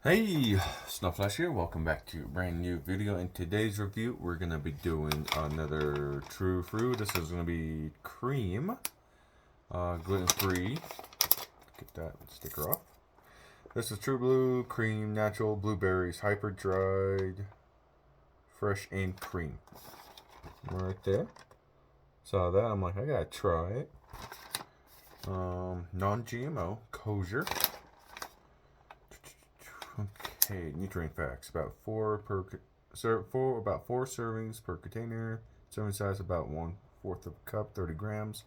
Hey, Snowflash here. Welcome back to a brand new video. In today's review, we're going to be doing another True Fruit. This is going to be Creme, gluten-free. Get that sticker off. This is True Blue, Cream, Natural, Blueberries, Hyper Dried, Fresh, and Cream. Right there. Saw that. I'm like, I gotta try it. Non-GMO, kosher. Okay, nutrient facts. About four servings per container. Serving size about 1/4 of a cup, 30 grams.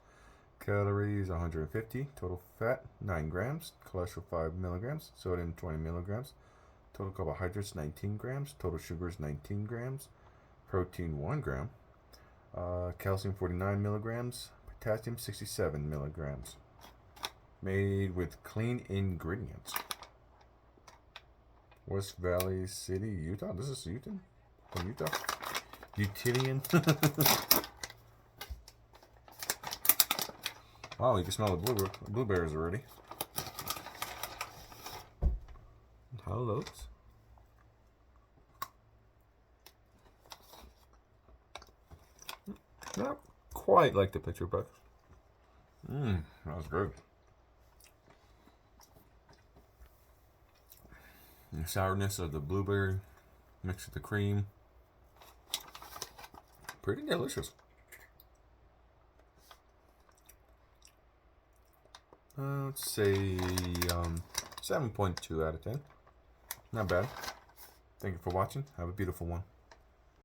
Calories 150. Total fat 9 grams. Cholesterol 5 milligrams. Sodium 20 milligrams. Total carbohydrates 19 grams. Total sugars 19 grams. Protein 1 gram. Calcium 49 milligrams. Potassium 67 milligrams. Made with clean ingredients. West Valley City, Utah. This is Utah? From Utah? Utian. Wow, you can smell the blueberries already. How it looks. Not quite like the picture, but that was good. The sourness of the blueberry mixed with the cream. Pretty delicious. Let's say 7.2 out of 10. Not bad. Thank you for watching. Have a beautiful one.